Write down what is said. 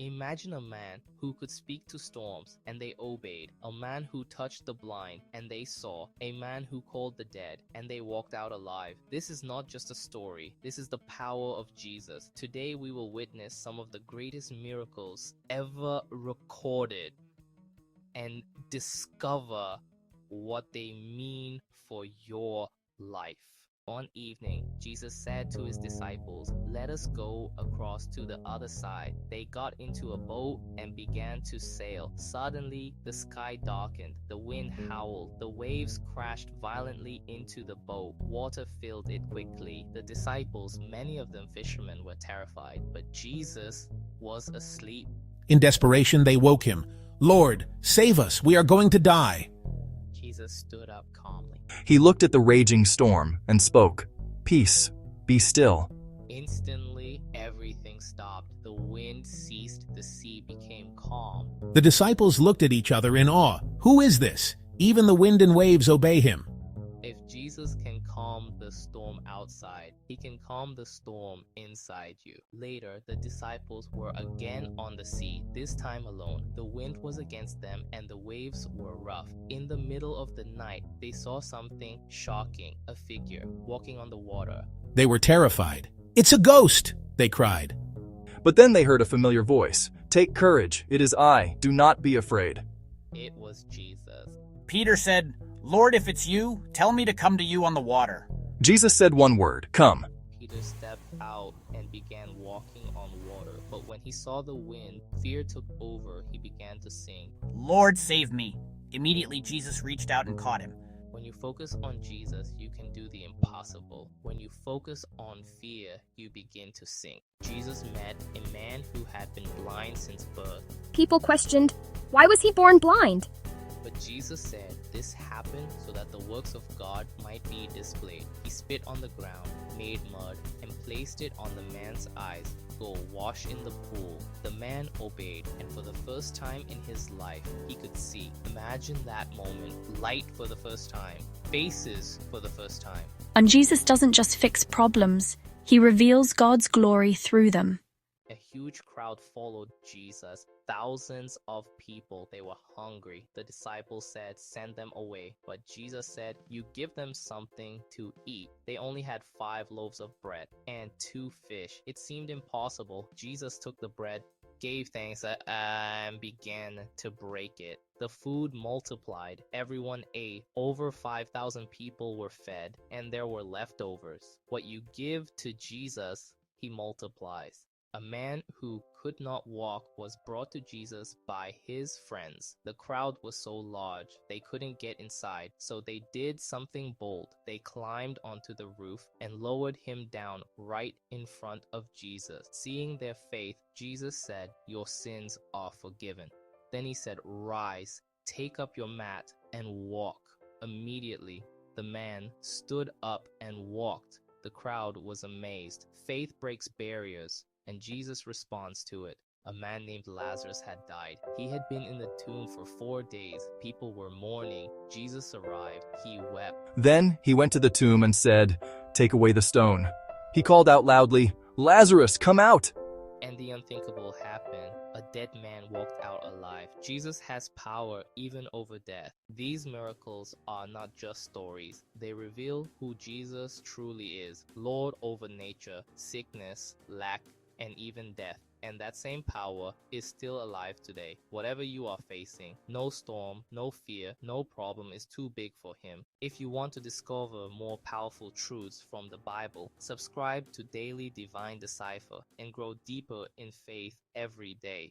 Imagine a man who could speak to storms and they obeyed, a man who touched the blind and they saw, a man who called the dead and they walked out alive. This is not just a story, this is the power of Jesus. Today we will witness some of the greatest miracles ever recorded and discover what they mean for your life. One evening, Jesus said to his disciples, "Let us go across to the other side." They got into a boat and began to sail. Suddenly, the sky darkened, the wind howled, the waves crashed violently into the boat. Water filled it quickly. The disciples, many of them fishermen, were terrified, but Jesus was asleep. In desperation, they woke him. "Lord, save us, we are going to die." Jesus stood up calmly. He looked at the raging storm and spoke, "Peace, be still." Instantly, everything stopped. The wind ceased, the sea became calm. The disciples looked at each other in awe. Who is this? Even the wind and waves obey him. If Jesus can calm the storm outside, he can calm the storm inside you. Later, the disciples were again on the sea, this time alone. The wind was against them and the waves were rough. In the middle of the night, they saw something shocking, a figure walking on the water. They were terrified. "It's a ghost!" they cried. But then they heard a familiar voice. "Take courage, it is I, do not be afraid." It was Jesus. Peter said, "Lord, if it's you, tell me to come to you on the water." Jesus said one word, "Come." Peter stepped out and began walking on water, but when he saw the wind, fear took over. He began to sink. "Lord, save me." Immediately Jesus reached out and caught him. When you focus on Jesus, you can do the impossible. When you focus on fear, you begin to sink. Jesus met a man who had been blind since birth. People questioned, why was he born blind? But Jesus said this happened so that the works of God might be displayed. He spit on the ground, made mud, and placed it on the man's eyes. "Go wash in the pool." The man obeyed, and for the first time in his life, he could see. Imagine that moment. Light for the first time. Faces for the first time. And Jesus doesn't just fix problems, he reveals God's glory through them. A huge crowd followed Jesus. Thousands of people. They were hungry. The disciples said, "Send them away." But Jesus said, "You give them something to eat." They only had 5 loaves of bread and 2 fish. It seemed impossible. Jesus took the bread, gave thanks, and began to break it. The food multiplied. Everyone ate. Over 5,000 people were fed, and there were leftovers. What you give to Jesus, he multiplies. A man who could not walk was brought to Jesus by his friends. The crowd was so large, they couldn't get inside, so they did something bold. They climbed onto the roof and lowered him down right in front of Jesus. Seeing their faith, Jesus said, "Your sins are forgiven." Then he said, "Rise, take up your mat, and walk." Immediately, the man stood up and walked. The crowd was amazed. Faith breaks barriers, and Jesus responds to it. A man named Lazarus had died. He had been in the tomb for 4 days. People were mourning. Jesus arrived. He wept. Then he went to the tomb and said, "Take away the stone." He called out loudly, "Lazarus, come out!" And the unthinkable happened. A dead man walked out alive. Jesus has power even over death. These miracles are not just stories. They reveal who Jesus truly is, Lord over nature, sickness, lack, and even death. And that same power is still alive today. Whatever you are facing, no storm, no fear, no problem is too big for him. If you want to discover more powerful truths from the Bible, subscribe to Daily Divine Decipher and grow deeper in faith every day.